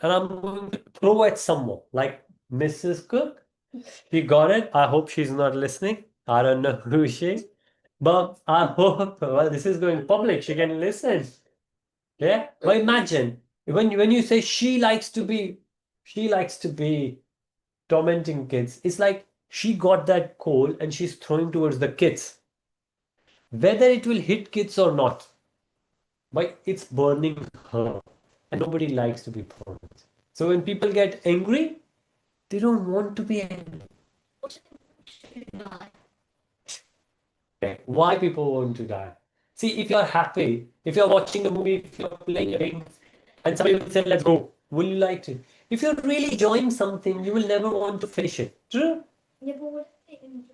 and I'm going to throw at someone, like Mrs. Cook. She got it. I hope she's not listening. I don't know who she is. But I hope, well, this is going public. She can listen. Yeah. But imagine when you say she likes to be tormenting kids, it's like she got that coal and she's throwing towards the kids. Whether it will hit kids or not, but it's burning her. And nobody likes to be burned. So when people get angry, they don't want to be angry. Why people want to die? See, if you're happy, if you're watching a movie, if you're playing a game, and somebody will say, let's go, will you like to? If you're really enjoying something, you will never want to finish it. True? Yeah, but what if they enjoy?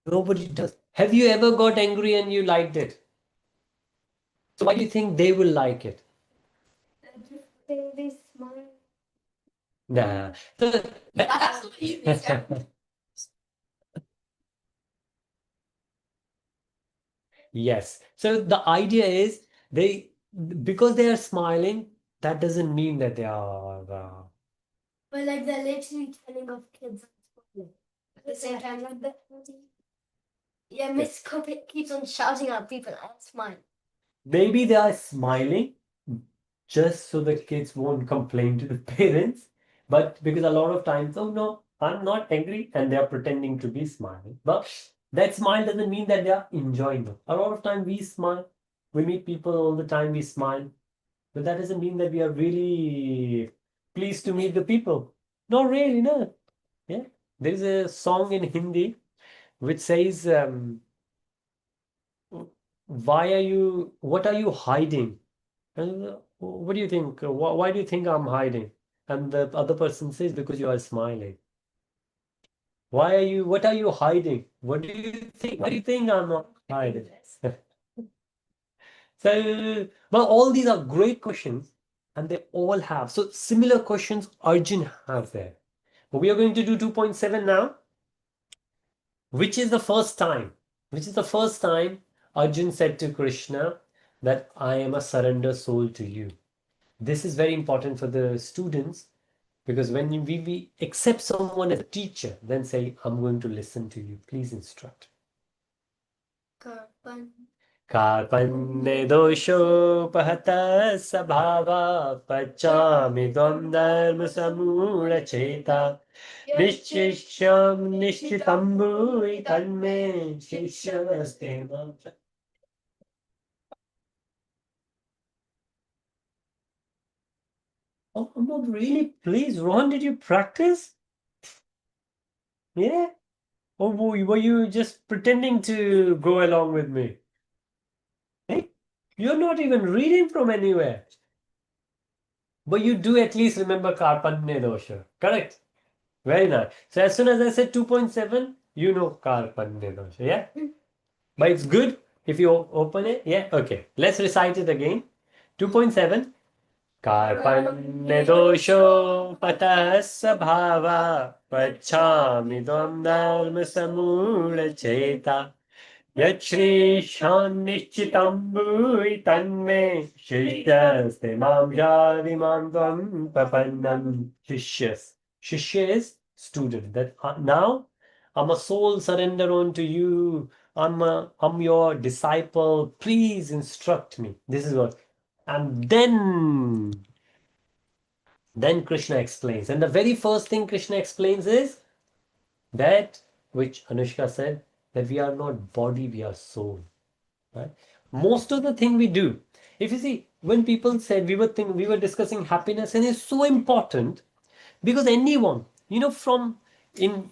Nobody does. Have you ever got angry and you liked it? So why do you think they will like it? They smile. Nah. So, yes. So the idea is they because they are smiling, that doesn't mean that they are. But like they're literally telling off kids at the same time, like that. Yeah, Miss Coppet keeps on shouting at people and smiling. Maybe they are smiling just so the kids won't complain to the parents. But because a lot of times, oh no, I'm not angry, and they're pretending to be smiling. But that smile doesn't mean that they are enjoying it. A lot of time we smile. We meet people all the time, we smile. But that doesn't mean that we are really pleased to meet the people. Not really, no. Yeah. There is a song in Hindi which says, what are you hiding? And what do you think? Why do you think I'm hiding? And the other person says, because you are smiling. What are you hiding? What do you think? Why do you think I'm not hiding? So, well, all these are great questions, and they all have. So, similar questions Arjun have there. But we are going to do 2.7 now, which is the first time. Which is the first time Arjun said to Krishna that I am a surrender soul to you. This is very important for the students because when we accept someone as a teacher, then say, I'm going to listen to you. Please instruct. Karpan. Karpanne doshopahata sabhava pachami dvam dharma samura cheta nishchishyam nishchitambu tanme shishyaste mam. Oh, I'm not really pleased. Rohan, did you practice? Yeah? Or were you just pretending to go along with me? Hey, you're not even reading from anywhere. But you do at least remember Karpanne dosha. Correct? Very nice. So as soon as I said 2.7, you know Karpanne dosha. Yeah? But it's good if you open it. Yeah? Okay. Let's recite it again. 2.7. Karpanne dosho patassa bhava pachami dvam dharma samula cheta yachrishan nishchitam bhui tanme shishyaste mam jadimam tvam papannam shishyas. Shishya is student. That now I'm a soul surrender unto you. I'm your disciple. Please instruct me. This is what. And then Krishna explains. And the very first thing Krishna explains is that which Anushka said, that we are not body, we are soul. Right? Most of the thing we do, if you see, when people said we were discussing happiness, and it's so important because anyone, from in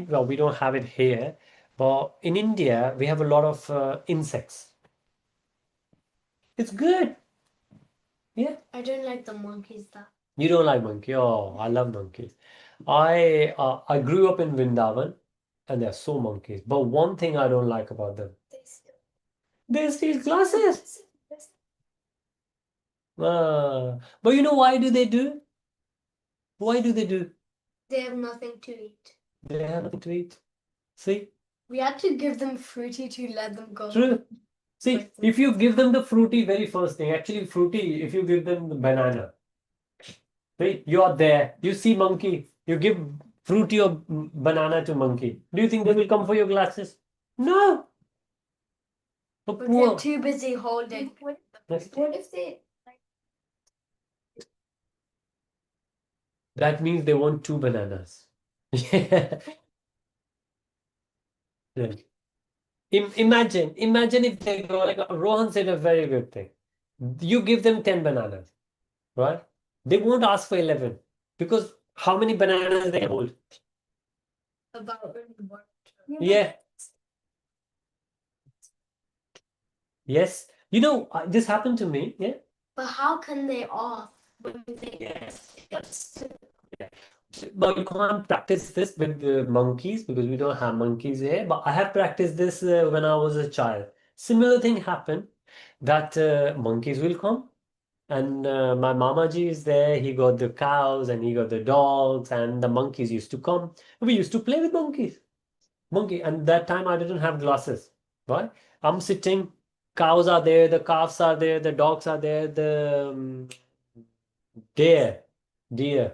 well, we don't have it here, but in India we have a lot of insects. It's good. Yeah. I don't like the monkeys though. You don't like monkey? Oh, I love monkeys. I grew up in Vrindavan, and they're so monkeys. But one thing I don't like about them, they steal glasses. But you know why do they do? Why do they do? They have nothing to eat. They have nothing to eat. See, We had to give them fruity to let them go. true. See, if you give them the fruity, very first thing, actually fruity, if you give them the banana, right? You're there, you see monkey, you give fruity or banana to monkey. Do you think they will come for your glasses? No. But But poor. they're too busy holding. Yes. What if they That means they want two bananas. Yeah. Yeah. Imagine if they go like Rohan said a very good thing. You give them 10 bananas, right? They won't ask for 11 because how many bananas they hold? about what? Yeah. Yes. This happened to me. Yeah. But how can they ask when they Yes. Yes. Yeah. But you can't practice this with the monkeys because we don't have monkeys here. But I have practiced this when I was a child. Similar thing happened that monkeys will come. And my Mamaji is there. He got the cows and he got the dogs, and the monkeys used to come. We used to play with monkeys. Monkey, and that time I didn't have glasses. Right? I'm sitting, cows are there, the calves are there, the dogs are there, the deer, deer,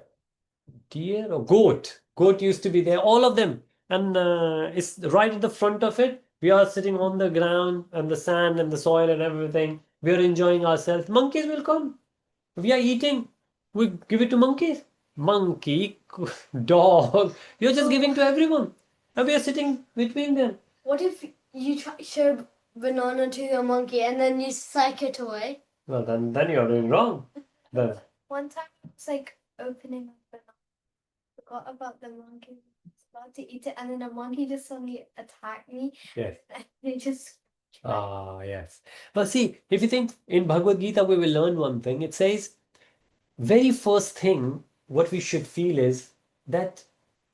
deer or goat. Goat used to be there, all of them. And it's right at the front of it. We are sitting on the ground and the sand and the soil and everything. We are enjoying ourselves. Monkeys will come. We are eating. We give it to monkeys. Monkey, dog. You're just giving to everyone. And we are sitting between them. What if you show banana to a monkey and then you psych it away? Well, then you're doing wrong. Then, One time I was like opening a banana, forgot about the monkey. I was about to eat it, and then a monkey just suddenly attacked me. yes. And they just Yes. But see, if you think in Bhagavad Gita, we will learn one thing. It says, very first thing, what we should feel is that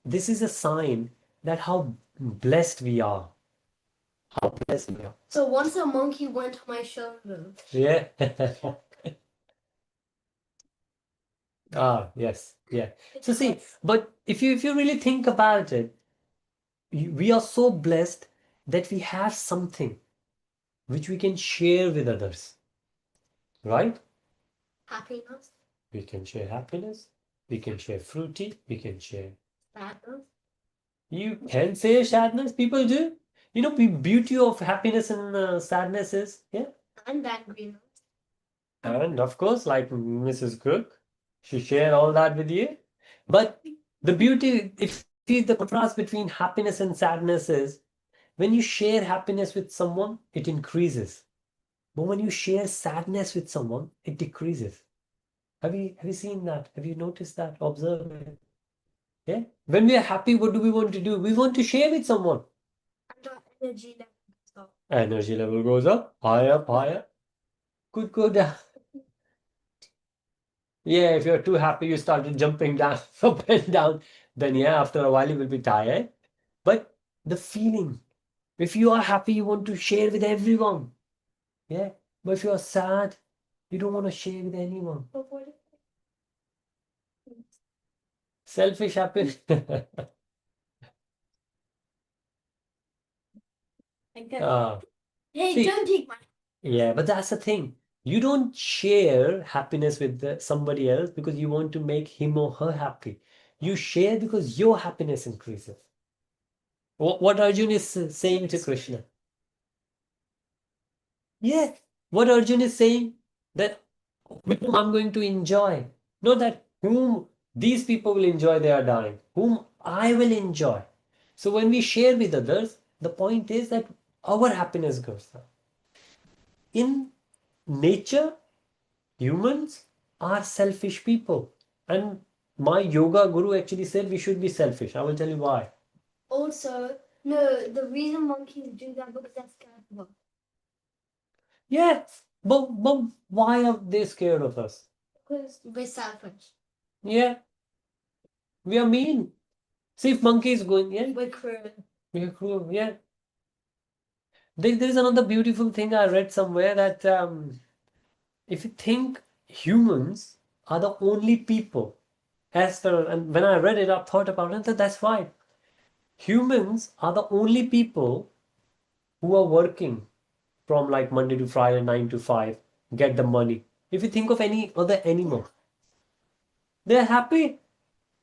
this is a sign that how blessed we are. How blessed we are. So once a monkey went on my shoulder. Yeah. Yes. Yeah. So see, but if you really think about it, we are so blessed that we have something which we can share with others. Right? Happiness. We can share happiness. We can share fruity. We can share. Sadness. You can say sadness. People do. You know, beauty of happiness and sadness is, yeah. And angry. And of course, like Mrs. Cook, she shared all that with you. But the beauty, if you the contrast between happiness and sadness is when you share happiness with someone, it increases. But when you share sadness with someone, it decreases. Have you seen that? Have you noticed that? Observe it. Yeah. When we are happy, what do we want to do? We want to share with someone. And our energy level goes up. Energy level goes up, higher, higher. Could go down. Yeah, if you're too happy, you started jumping down, up and down, then yeah, after a while you will be tired. But the feeling, if you are happy, you want to share with everyone. Yeah. But if you're sad, you don't want to share with anyone. But what if Selfish happiness. Ah, hey, see, don't take my yeah, but that's the thing. You don't share happiness with somebody else because you want to make him or her happy. You share because your happiness increases. What Arjun is saying to Krishna. Yeah, what Arjun is saying that whom I'm going to enjoy, not that whom these people will enjoy they are dying, whom I will enjoy. So when we share with others, the point is that our happiness goes up. In nature, humans are selfish people. And my yoga guru actually said we should be selfish. I will tell you why. Also, no, the reason monkeys do that because they're scared of them. Yeah, but why are they scared of us? Because we're selfish. Yeah, we are mean. See if monkey is going, yeah, We're cruel. we are cruel, yeah. There is another beautiful thing I read somewhere that if you think humans are the only people, and when I read it, I thought about it, that that's right. Humans are the only people who are working from like Monday to Friday, 9 to 5, get the money. If you think of any other animal, they're happy.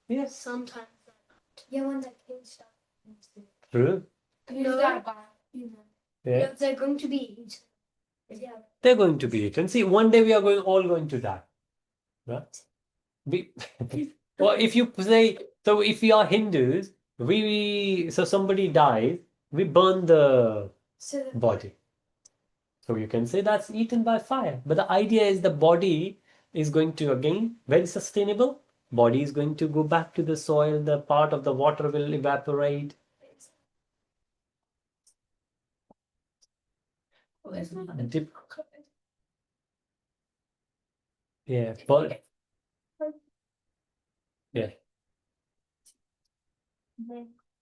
Yes. Sometimes they're not. Yeah, when they're caged stuff. True. No, yeah. Yeah. They're going to be eaten. Yeah. They're going to be eaten. See, one day we are all going to die. Right? We, or if you say, so if we are Hindus, so somebody dies, we burn the body. So you can say that's eaten by fire. But the idea is the body is going to, again, very sustainable. Body is going to go back to the soil, the part of the water will evaporate. Dip- yeah, but yeah,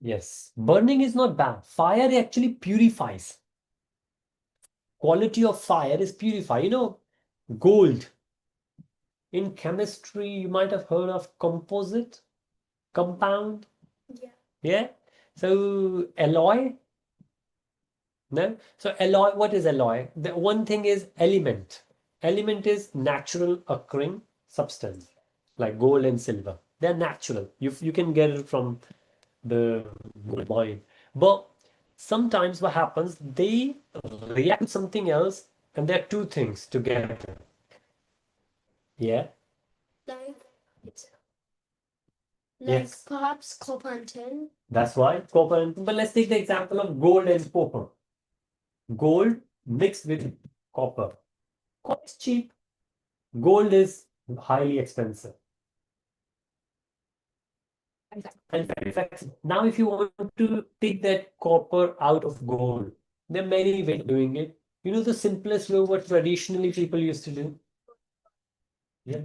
yes. Burning is not bad. Fire actually purifies. Quality of fire is purify. You know, gold. In chemistry, you might have heard of composite, compound. Yeah. Yeah. So alloy. No. So alloy. What is alloy? The one thing is element. Element is natural occurring substance, like gold and silver. They're natural. You can get it from the gold mine. But sometimes what happens, they react with something else, and there are two things together. Yeah. Like, Yes. perhaps copper and tin. That's why copper but let's take the example of gold and copper. Gold mixed with copper. Copper is cheap. Gold is highly expensive. And very flexible. Now, if you want to take that copper out of gold, there are many ways of doing it. You know the simplest way what traditionally people used to do? Yeah.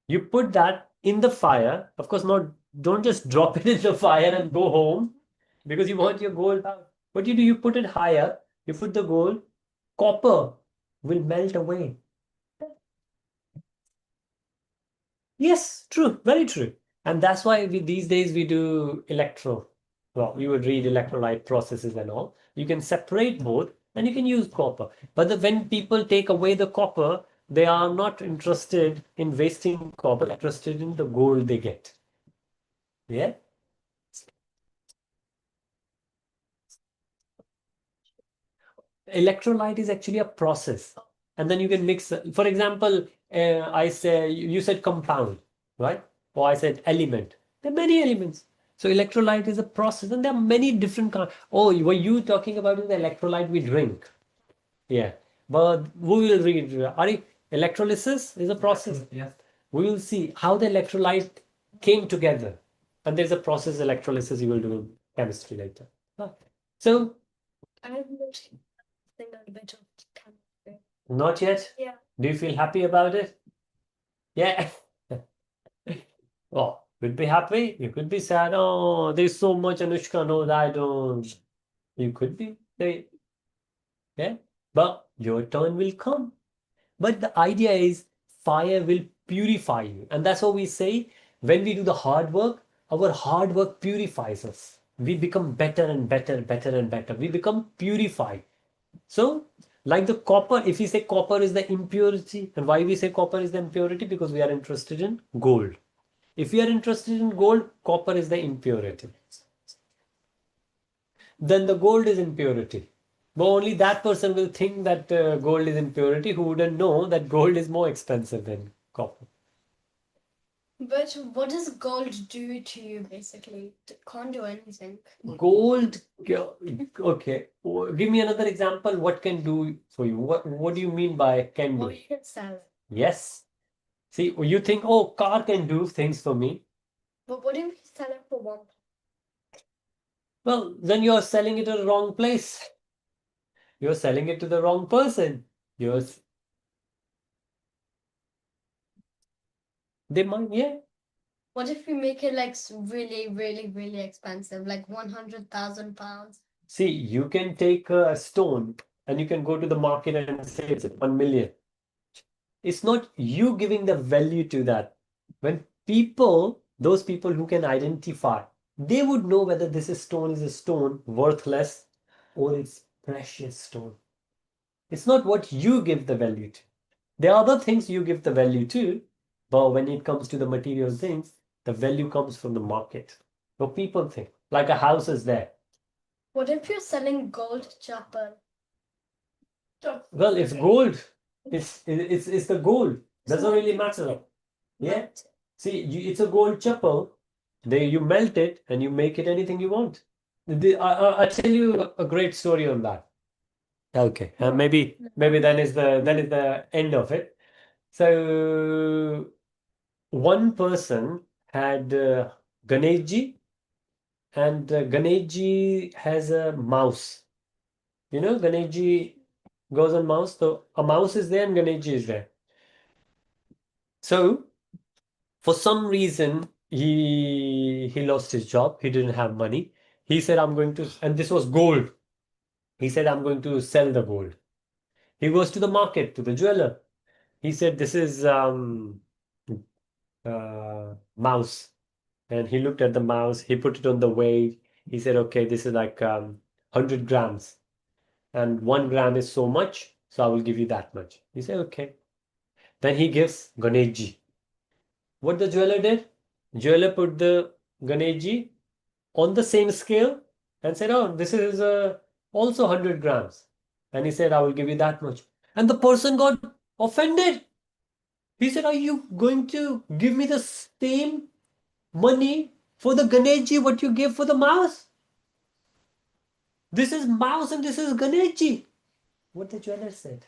You put that in the fire. Of course, not don't just drop it in the fire and go home because you want your gold out. What you do, you put it higher, you put the gold, copper will melt away. Yes, true, very true. And that's why these days we do well, you would read electrolyte processes and all. You can separate both and you can use copper. But when people take away the copper, they are not interested in wasting copper, interested in the gold they get. Yeah. Electrolyte is actually a process, and then you can mix. For example, I say you said compound, right? Or I said element. There are many elements. So electrolyte is a process, and there are many different kinds. Oh, were you talking about the electrolyte we drink? Yeah, but we will read. Ari, electrolysis is a process. Yes. We will see how the electrolyte came together, and there's a process electrolysis you will do in chemistry later. Ah, So I have not think a bit of chemistry. not yet. Yeah. Do you feel happy about it? Yeah. Oh, could be happy. You could be sad. Oh, there's so much Anushka knows I don't. You could be. Yeah. But your turn will come. But the idea is fire will purify you. And that's what we say when we do the hard work, our hard work purifies us. We become better and better, better and better. We become purified. So, like the copper, if we say copper is the impurity, and why we say copper is the impurity? Because we are interested in gold. If we are interested in gold, copper is the impurity. Then the gold is impurity. But only that person will think that gold is impurity who wouldn't know that gold is more expensive than copper. But what does gold do to you basically? It can't do anything. Gold, okay. Give me another example. What can do for you? What do you mean by can do? Well, you can sell it. Yes. See, you think, oh, car can do things for me. But what if you sell it for one? Well, then you're selling it to the wrong place. You're selling it to the wrong person. They might, yeah. What if you make it like really, really, really expensive, like £100,000? See, you can take a stone and you can go to the market and say it's 1 million. It's not you giving the value to that. When people, those people who can identify, they would know whether this stone is a stone worthless or it's precious stone. It's not what you give the value to. There are other things you give the value to, but when it comes to the material things, the value comes from the market. What people think. Like a house is there. What if you're selling gold chapel? Well, it's gold. It's the gold. Doesn't really matter. Yeah. See, it's a gold chapel. You melt it and you make it anything you want. I'll tell you a great story on that. Okay, maybe then is the end of it. So one person had Ganeshji, and Ganeshji has a mouse. You know, Ganeshji goes on mouse. So a mouse is there and Ganeshji is there. So for some reason he lost his job. He didn't have money. He said, "I'm going to," and this was gold. He said, "I'm going to sell the gold." He goes to the market to the jeweler. He said, "This is mouse." And he looked at the mouse, he put it on the weight. He said, "Okay, this is like 100 grams. And 1 gram is so much, so I will give you that much." He said, "Okay." Then he gives Ganeshji. What the jeweler did? Jeweler put the Ganeshji on the same scale and said, "Oh, this is also 100 grams." And he said, "I will give you that much." And the person got offended. He said, "Are you going to give me the same money for the Ganeshji what you gave for the mouse? This is mouse and this is Ganeshji." What the jeweler said?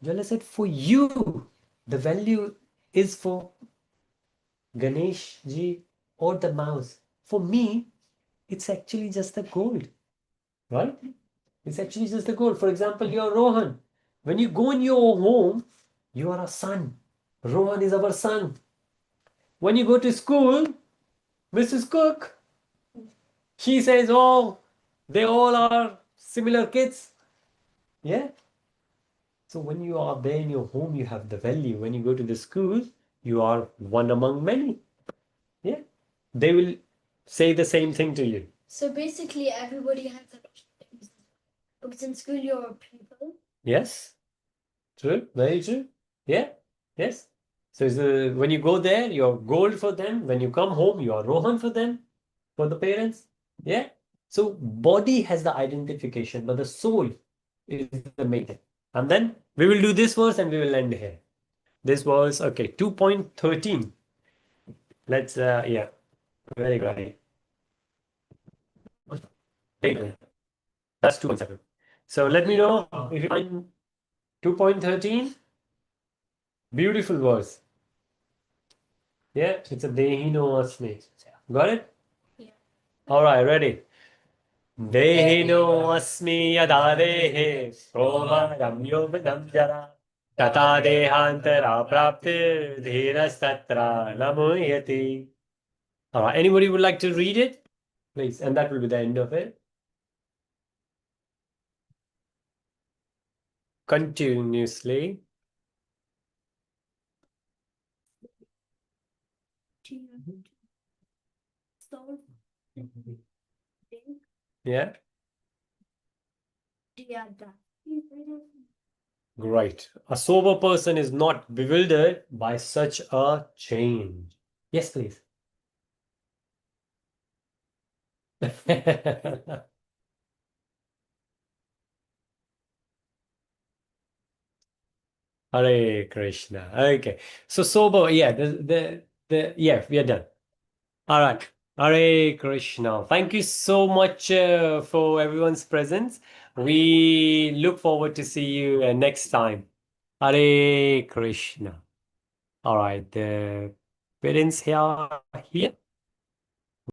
Jeweler said, "For you, the value is for Ganeshji or the mouse. For me, it's actually just the gold." Right? It's actually just the gold. For example, you're Rohan. When you go in your home, you are a son. Rohan is our son. When you go to school, Mrs. Cook, she says, "Oh, they all are similar kids." Yeah. So when you are there in your home, you have the value. When you go to the school, you are one among many. Yeah. They will say the same thing to you. So basically, everybody has a because in school you're a pupil. Yes. True. Very true. Yeah. Yes. So when you go there, you're gold for them. When you come home, you are Rohan for them, for the parents. Yeah. So body has the identification, but the soul, is the main thing. And then we will do this verse and we will end here. This was okay, 2.13. Let's yeah, very good. That's 2.7. So let me know if you find 2.13. Beautiful verse. Yeah, it's a Dehino Asmi. Got it? Yeah. All right, ready. Dehino Asmi Yada Dehe Somaram Yobadam Jara Tata Dehantara Praptir Dhirastatra Namuyati. All right, anybody would like to read it? Please, and that will be the end of it. Continuously. Yeah, great. A sober person is not bewildered by such a change. Yes, please. Hare Krishna. Okay. So sober, yeah, yeah, we are done. All right. Hare Krishna. Thank you so much for everyone's presence. We look forward to see you next time. Hare Krishna. All right. The parents here here.